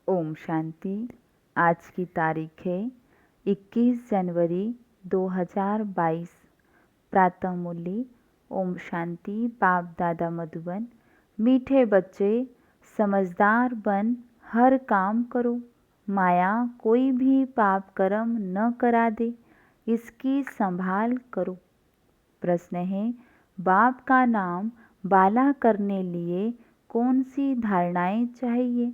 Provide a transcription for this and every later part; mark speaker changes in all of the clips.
Speaker 1: ओम शांति। आज की तारीख है 21 जनवरी 2022। प्रातः मुरली। ओम शांति। बाप दादा मधुबन। मीठे बच्चे, समझदार बन हर काम करो। माया कोई भी पाप कर्म न करा दे, इसकी संभाल करो। प्रश्न है, बाप का नाम बाला करने लिए कौन सी धारणाएं चाहिए?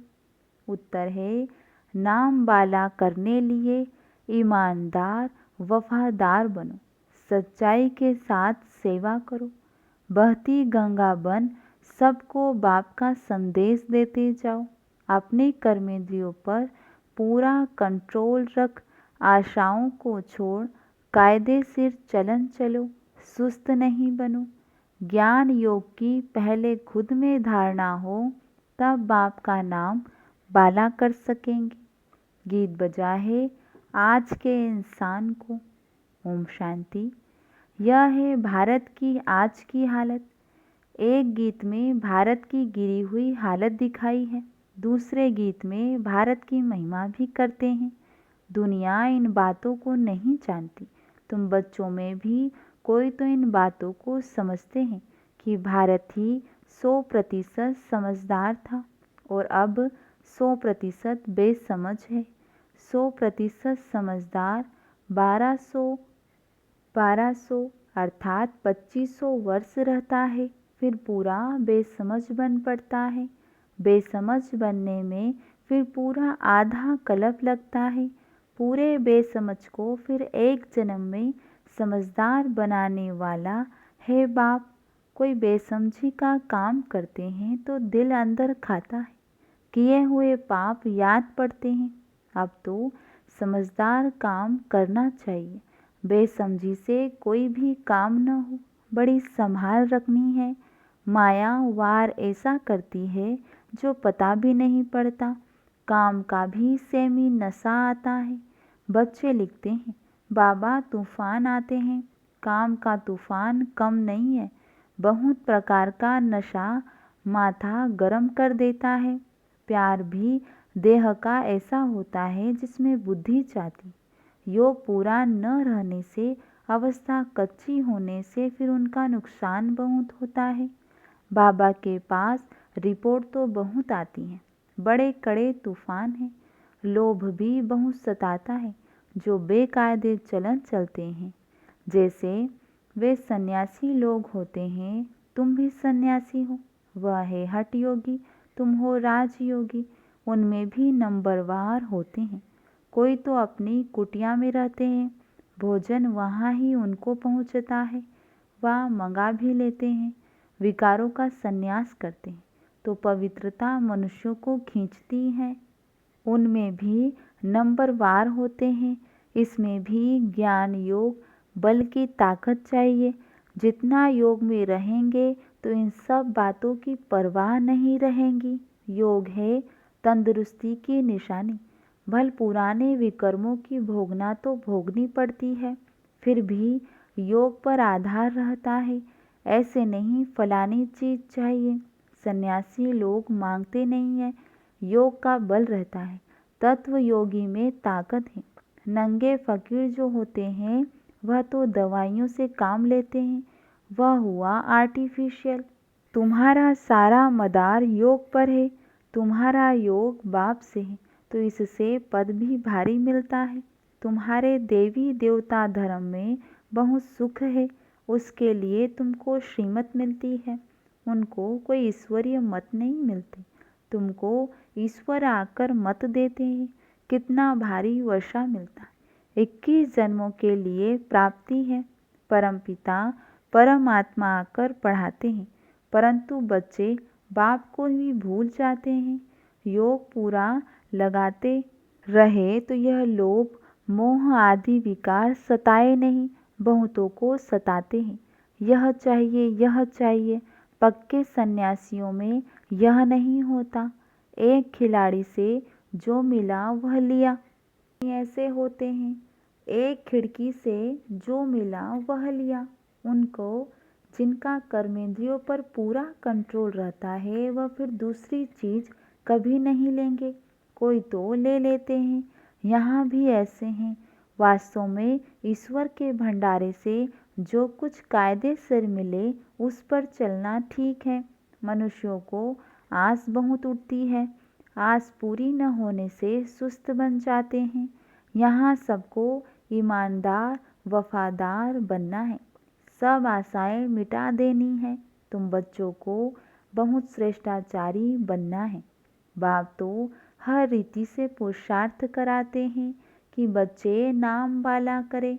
Speaker 1: उत्तर है, नाम बाला करने लिए ईमानदार वफादार बनो, सच्चाई के साथ सेवा करो, बहती गंगा बन सबको बाप का संदेश देते जाओ। अपने कर्मेंद्रियों पर पूरा कंट्रोल रख, आशाओं को छोड़ कायदे से चलन चलो, सुस्त नहीं बनो। ज्ञान योग की पहले खुद में धारणा हो, तब बाप का नाम बाला कर सकेंगे। गीत बजा है आज के इंसान को। ओम शांति। यह है भारत की आज की हालत। एक गीत में भारत की गिरी हुई हालत दिखाई है, दूसरे गीत में भारत की महिमा भी करते हैं। दुनिया इन बातों को नहीं जानती। तुम बच्चों में भी कोई तो इन बातों को समझते हैं कि भारत ही 100% समझदार था और अब 100% बेसमझ है। 100% समझदार 1200 अर्थात 2500 वर्ष रहता है, फिर पूरा बेसमझ बन पड़ता है। बेसमझ बनने में फिर पूरा आधा कल्प लगता है। पूरे बेसमझ को फिर एक जन्म में समझदार बनाने वाला है बाप। कोई बेसमझी का काम करते हैं तो दिल अंदर खाता है, किए हुए पाप याद पड़ते हैं। अब तो समझदार काम करना चाहिए। बेसमझी से कोई भी काम न हो, बड़ी संभाल रखनी है। माया वार ऐसा करती है जो पता भी नहीं पड़ता। काम का भी सेमी नशा आता है। बच्चे लिखते हैं, बाबा तूफान आते हैं। काम का तूफान कम नहीं है, बहुत प्रकार का नशा माथा गरम कर देता है। प्यार भी देह का ऐसा होता है जिसमें बुद्धि जाती। योग पूरा न रहने से, अवस्था कच्ची होने से फिर उनका नुकसान बहुत होता है। बाबा के पास रिपोर्ट तो बहुत आती है, बड़े कड़े तूफान हैं। लोभ भी बहुत सताता है जो बेकायदे चलन चलते हैं। जैसे वे सन्यासी लोग होते हैं, तुम भी सन्यासी हो। वह है हठ योगी, तुम हो राजयोगी। उनमें भी नंबरवार होते हैं। कोई तो अपनी कुटिया में रहते हैं, भोजन वहाँ ही उनको पहुँचता है, वह मंगा भी लेते हैं। विकारों का संन्यास करते हैं तो पवित्रता मनुष्यों को खींचती है। उनमें भी नंबरवार होते हैं। इसमें भी ज्ञान योग बल की ताकत चाहिए। जितना योग में रहेंगे तो इन सब बातों की परवाह नहीं रहेंगी। योग है तंदुरुस्ती की निशानी। भल पुराने विकर्मों की भोगना तो भोगनी पड़ती है, फिर भी योग पर आधार रहता है। ऐसे नहीं फलानी चीज चाहिए। सन्यासी लोग मांगते नहीं है, योग का बल रहता है। तत्व योगी में ताकत है। नंगे फकीर जो होते हैं वह तो दवाइयों से काम लेते हैं, वह हुआ आर्टिफिशियल। तुम्हारा सारा मदार योग पर है। तुम्हारा योग बाप से है तो इससे पद भी भारी मिलता है। तुम्हारे देवी देवता धर्म में बहुत सुख है, उसके लिए तुमको श्रीमत मिलती है। उनको कोई ईश्वरीय मत नहीं मिलती, तुमको ईश्वर आकर मत देते हैं। कितना भारी वर्षा मिलता है। 21 जन्मों के लिए प्राप्ति है। परमपिता परमात्मा आकर पढ़ाते हैं, परंतु बच्चे बाप को ही भूल जाते हैं। योग पूरा लगाते रहे तो यह लोभ मोह आदि विकार सताए नहीं, बहुतों को सताते हैं। यह चाहिए यह चाहिए। पक्के सन्यासियों में यह नहीं होता। एक खिलाड़ी से जो मिला वह लिया, ऐसे होते हैं। एक खिड़की से जो मिला वह लिया। उनको जिनका कर्मेंद्रियों पर पूरा कंट्रोल रहता है वह फिर दूसरी चीज कभी नहीं लेंगे। कोई तो ले लेते हैं। यहाँ भी ऐसे हैं। वास्तव में ईश्वर के भंडारे से जो कुछ कायदे से मिले उस पर चलना ठीक है। मनुष्यों को आस बहुत उठती है, आस पूरी न होने से सुस्त बन जाते हैं। यहाँ सबको ईमानदार वफादार बनना है, सब आशाएं मिटा देनी है। तुम बच्चों को बहुत श्रेष्ठाचारी बनना है। बाप तो हर रीति से पुरुषार्थ कराते हैं कि बच्चे नाम वाला करें।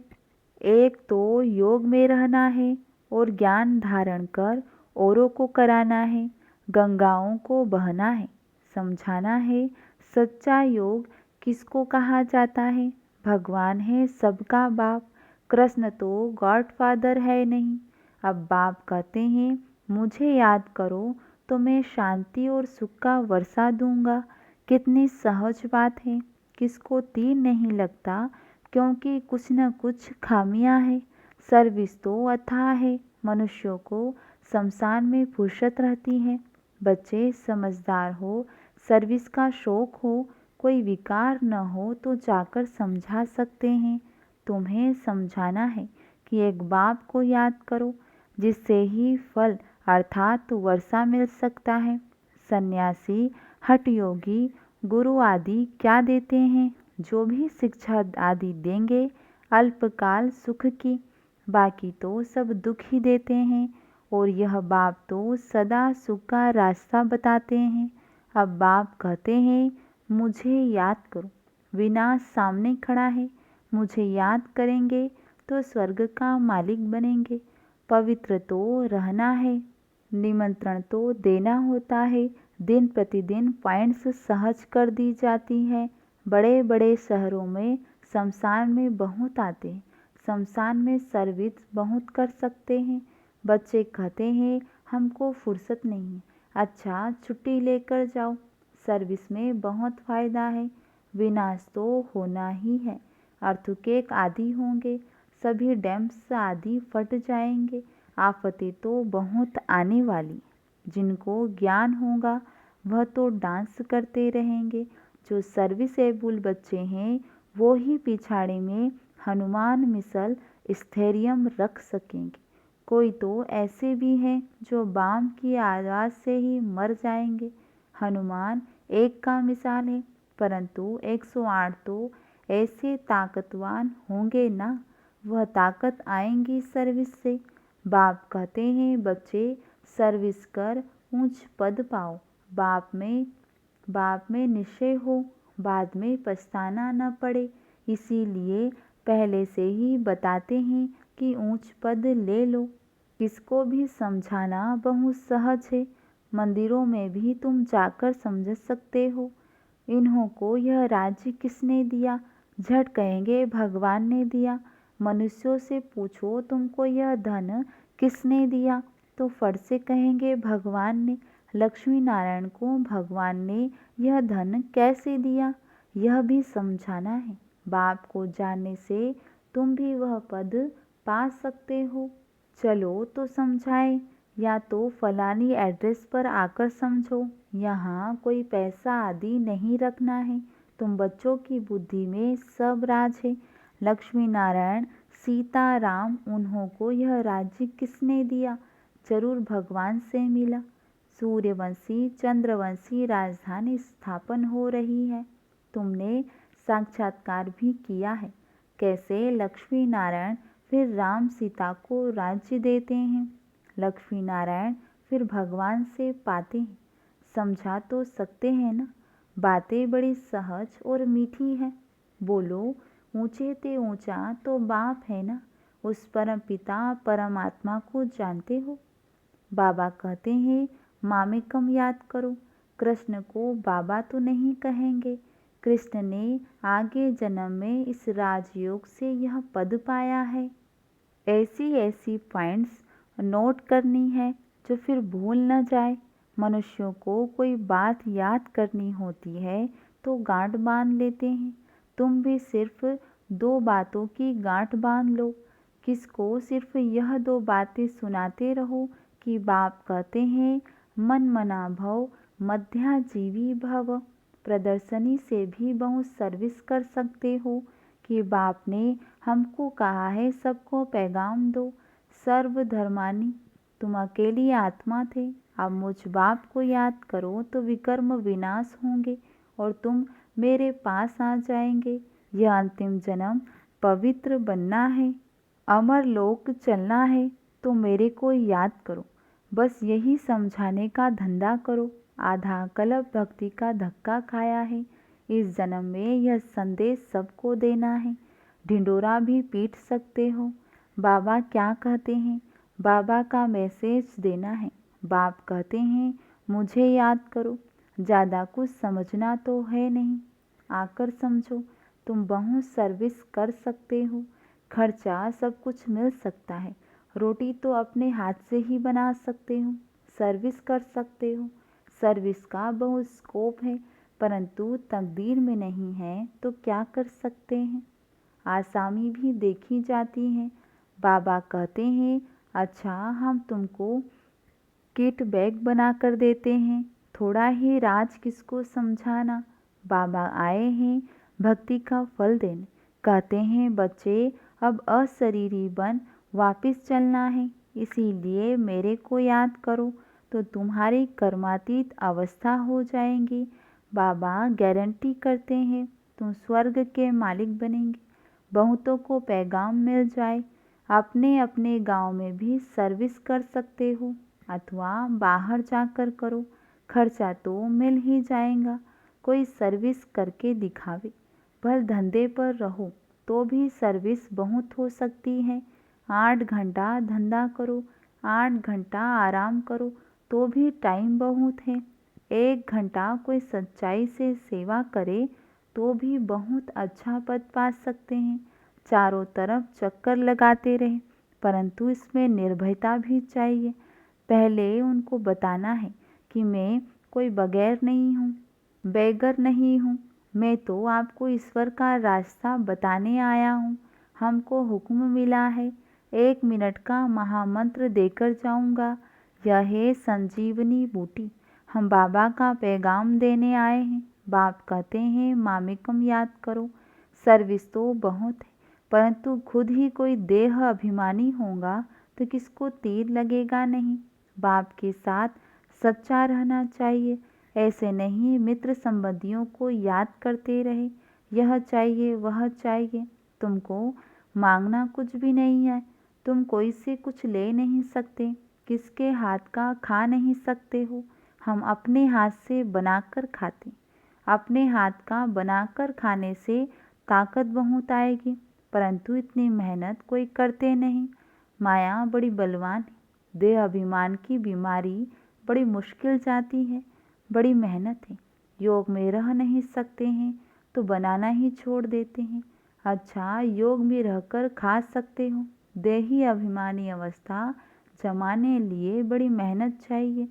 Speaker 1: एक तो योग में रहना है और ज्ञान धारण कर औरों को कराना है, गंगाओं को बहना है, समझाना है। सच्चा योग किसको कहा जाता है? भगवान है सबका बाप। कृष्ण तो गॉड फादर है नहीं। अब बाप कहते हैं मुझे याद करो तो मैं शांति और सुख का वर्षा दूंगा। कितनी सहज बात है, किसको तीर नहीं लगता, क्योंकि कुछ न कुछ खामियां है। सर्विस तो अथाह है, मनुष्यों को शमशान में फुर्सत रहती है। बच्चे समझदार हो, सर्विस का शौक हो, कोई विकार न हो तो जाकर समझा सकते हैं। तुम्हें समझाना है कि एक बाप को याद करो, जिससे ही फल अर्थात वर्षा मिल सकता है। सन्यासी, हठ योगी, गुरु आदि क्या देते हैं? जो भी शिक्षा आदि देंगे अल्पकाल सुख की, बाकी तो सब दुख ही देते हैं। और यह बाप तो सदा सुख का रास्ता बताते हैं। अब बाप कहते हैं मुझे याद करो, विनाश सामने खड़ा है। मुझे याद करेंगे तो स्वर्ग का मालिक बनेंगे। पवित्र तो रहना है, निमंत्रण तो देना होता है। दिन प्रतिदिन पॉइंट्स सहज कर दी जाती है। बड़े बड़े शहरों में शमशान में बहुत आते हैं, शमशान में सर्विस बहुत कर सकते हैं। बच्चे कहते हैं हमको फुर्सत नहीं है। अच्छा छुट्टी लेकर जाओ, सर्विस में बहुत फायदा है। विनाश तो होना ही है, अर्थक्वेक आदि होंगे, सभी डैम्स आदि फट जाएंगे। आफतें तो बहुत आने वाली। जिनको ज्ञान होगा वह तो डांस करते रहेंगे। जो सर्विसेबल बच्चे हैं वो ही पिछाड़े में हनुमान मिसल स्थैर्यम रख सकेंगे। कोई तो ऐसे भी हैं जो बाम की आवाज़ से ही मर जाएंगे। हनुमान एक का मिसाल है, परंतु 108 तो ऐसे ताकतवान होंगे ना, वह ताकत आएंगी सर्विस से। बाप कहते हैं बच्चे सर्विस कर ऊंच पद पाओ। बाप में निश्चय हो, बाद में पछताना न पड़े। इसीलिए पहले से ही बताते हैं कि ऊंच पद ले लो। किसको भी समझाना बहुत सहज है। मंदिरों में भी तुम जाकर समझ सकते हो। इन्हों को यह राज्य किसने दिया? झट कहेंगे भगवान ने दिया। मनुष्यों से पूछो तुमको यह धन किसने दिया, तो फट से कहेंगे भगवान ने। लक्ष्मी नारायण को भगवान ने यह धन कैसे दिया, यह भी समझाना है। बाप को जानने से तुम भी वह पद पा सकते हो। चलो तो समझाए, या तो फलानी एड्रेस पर आकर समझो। यहाँ कोई पैसा आदि नहीं रखना है। तुम बच्चों की बुद्धि में सब राज है। लक्ष्मी नारायण सीता राम, उन्हों को यह राज्य किसने दिया? जरूर भगवान से मिला। सूर्यवंशी चंद्रवंशी राजधानी स्थापन हो रही है। तुमने साक्षात्कार भी किया है, कैसे लक्ष्मी नारायण फिर राम सीता को राज्य देते हैं। लक्ष्मी नारायण फिर भगवान से पाते हैं। समझा तो सकते हैं ना? बातें बड़ी सहज और मीठी है। बोलो ऊंचे ते ऊंचा तो बाप है ना, उस परम पिता परमात्मा को जानते हो। बाबा कहते हैं मामेकम याद करो। कृष्ण को बाबा तो नहीं कहेंगे। कृष्ण ने आगे जन्म में इस राजयोग से यह पद पाया है। ऐसी ऐसी पॉइंट्स नोट करनी है जो फिर भूल न जाए। मनुष्यों को कोई बात याद करनी होती है तो गांठ बांध लेते हैं। तुम भी सिर्फ 2 बातों की गांठ बांध लो। किसको सिर्फ यह 2 बातें सुनाते रहो कि बाप कहते हैं मन मना भव मध्याजीवी भव। प्रदर्शनी से भी बहुत सर्विस कर सकते हो कि बाप ने हमको कहा है सबको पैगाम दो, सर्वधर्मानी। तुम अकेली आत्मा थे, अब मुझ बाप को याद करो तो विकर्म विनाश होंगे और तुम मेरे पास आ जाएंगे। यह अंतिम जन्म पवित्र बनना है, अमर लोक चलना है, तो मेरे को याद करो। बस यही समझाने का धंधा करो। आधा कल्प भक्ति का धक्का खाया है, इस जन्म में यह संदेश सबको देना है। ढिंडोरा भी पीट सकते हो। बाबा क्या कहते हैं? बाबा का मैसेज देना है। बाप कहते हैं मुझे याद करो। ज़्यादा कुछ समझना तो है नहीं, आकर समझो। तुम बहुत सर्विस कर सकते हो, खर्चा सब कुछ मिल सकता है। रोटी तो अपने हाथ से ही बना सकते हो, सर्विस कर सकते हो। सर्विस का बहुत स्कोप है, परंतु तकदीर में नहीं है तो क्या कर सकते हैं। आसामी भी देखी जाती है। बाबा कहते हैं अच्छा हम तुमको किट बैग बना कर देते हैं, थोड़ा ही राज किसको समझाना। बाबा आए हैं भक्ति का फल देने। कहते हैं बच्चे अब अशरीरी बन वापिस चलना है, इसीलिए मेरे को याद करो तो तुम्हारी कर्मातीत अवस्था हो जाएंगी। बाबा गारंटी करते हैं तुम स्वर्ग के मालिक बनेंगे। बहुतों को पैगाम मिल जाए। अपने अपने गांव में भी सर्विस कर सकते हो अथवा बाहर जाकर करो, खर्चा तो मिल ही जाएगा। कोई सर्विस करके दिखावे। भर धंधे पर रहो तो भी सर्विस बहुत हो सकती है। 8 घंटा धंधा करो, 8 घंटा आराम करो तो भी टाइम बहुत है। 1 घंटा कोई सच्चाई से सेवा करे तो भी बहुत अच्छा पद पा सकते हैं। चारों तरफ चक्कर लगाते रहे, परंतु इसमें निर्भयता भी चाहिए। पहले उनको बताना है कि मैं कोई बगैर नहीं हूँ, बेगर नहीं हूँ। मैं तो आपको ईश्वर का रास्ता बताने आया हूँ। हमको हुक्म मिला है, 1 मिनट का महामंत्र देकर जाऊँगा। यह है संजीवनी बूटी। हम बाबा का पैगाम देने आए हैं। बाप कहते हैं मामिकम याद करो। सर्विस तो बहुत है, परंतु खुद ही कोई देह अभिमानी होगा तो किसको तीर लगेगा नहीं। बाप के साथ सच्चा रहना चाहिए। ऐसे नहीं मित्र संबंधियों को याद करते रहे, यह चाहिए वह चाहिए। तुमको मांगना कुछ भी नहीं है, तुम कोई से कुछ ले नहीं सकते, किसके हाथ का खा नहीं सकते हो। हम अपने हाथ से बनाकर खाते। अपने हाथ का बनाकर खाने से ताकत बहुत आएगी, परंतु इतनी मेहनत कोई करते नहीं। माया बड़ी बलवान है। देह अभिमान की बीमारी बड़ी मुश्किल जाती है, बड़ी मेहनत है। योग में रह नहीं सकते हैं तो बनाना ही छोड़ देते हैं। अच्छा योग में रहकर खा सकते हो। देही अभिमानी अवस्था जमाने लिए बड़ी मेहनत चाहिए।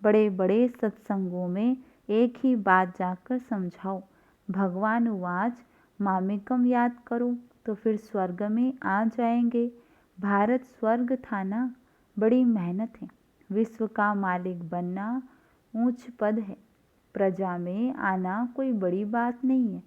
Speaker 1: बड़े बड़े सत्संगों में एक ही बात जाकर समझाओ। भगवान उवाच मामिकम याद करो तो फिर स्वर्ग में आ जाएंगे। भारत स्वर्ग था ना, बड़ी मेहनत है। विश्व का मालिक बनना ऊंच पद है, प्रजा में आना कोई बड़ी बात नहीं है।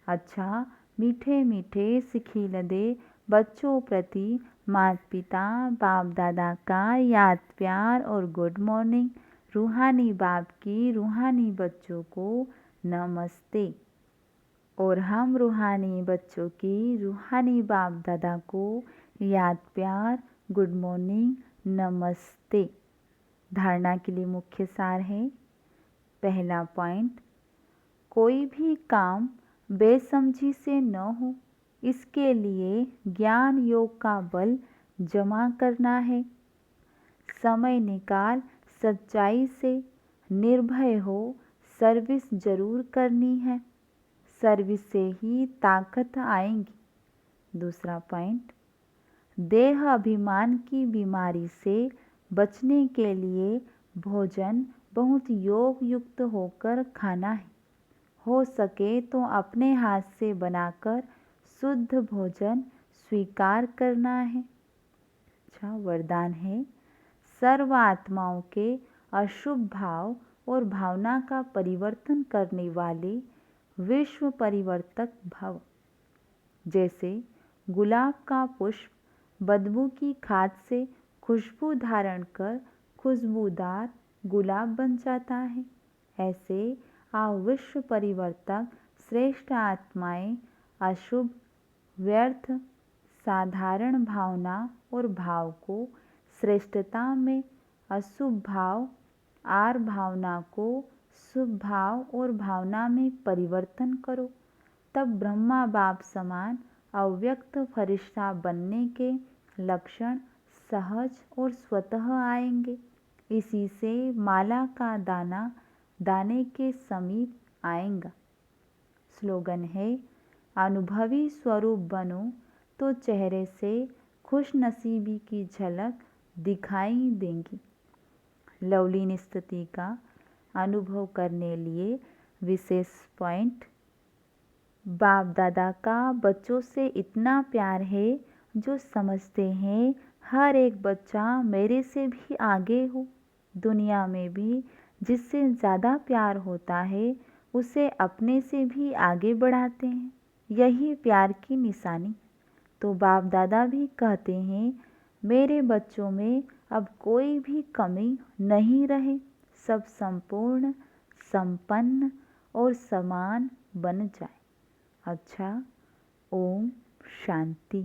Speaker 1: अच्छा मीठे मीठे सिखिलदे बच्चों प्रति माता पिता बाप दादा का याद प्यार और गुड मॉर्निंग। रूहानी बाप की रूहानी बच्चों को नमस्ते। और हम रूहानी बच्चों की रूहानी बाप दादा को याद प्यार गुड मॉर्निंग नमस्ते। धारणा के लिए मुख्य सार है। पहला पॉइंट, कोई भी काम बेसमझी से न हो, इसके लिए ज्ञान योग का बल जमा करना है। समय निकाल सच्चाई से निर्भय हो सर्विस जरूर करनी है, सर्विस से ही ताकत आएंगी। दूसरा पॉइंट, देह अभिमान की बीमारी से बचने के लिए भोजन बहुत योग युक्त होकर खाना है। हो सके तो अपने हाथ से बनाकर शुद्ध भोजन स्वीकार करना है। अच्छा वरदान है, सर्व आत्माओं के अशुभ भाव और भावना का परिवर्तन करने वाले विश्व परिवर्तक भव। जैसे गुलाब का पुष्प बदबू की खाद से खुशबू धारण कर खुशबूदार गुलाब बन जाता है, ऐसे आप विश्व परिवर्तक श्रेष्ठ आत्माएं अशुभ, व्यर्थ, साधारण भावना और भाव को श्रेष्ठता में, अशुभ भाव आर भावना को शुभ भाव और भावना में परिवर्तन करो। तब ब्रह्मा बाप समान अव्यक्त फरिश्ता बनने के लक्षण सहज और स्वतः आएंगे। इसी से माला का दाना दाने के समीप आएगा। स्लोगन है, अनुभवी स्वरूप बनो तो चेहरे से खुश नसीबी की झलक दिखाई देंगी। लवलीन स्थिति का अनुभव करने लिए विशेष पॉइंट। बाप दादा का बच्चों से इतना प्यार है जो समझते हैं हर एक बच्चा मेरे से भी आगे हो। दुनिया में भी जिससे ज़्यादा प्यार होता है उसे अपने से भी आगे बढ़ाते हैं, यही प्यार की निशानी। तो बाप दादा भी कहते हैं मेरे बच्चों में अब कोई भी कमी नहीं रहे, सब संपूर्ण, संपन्न और समान बन जाए। अच्छा, ओम शांति।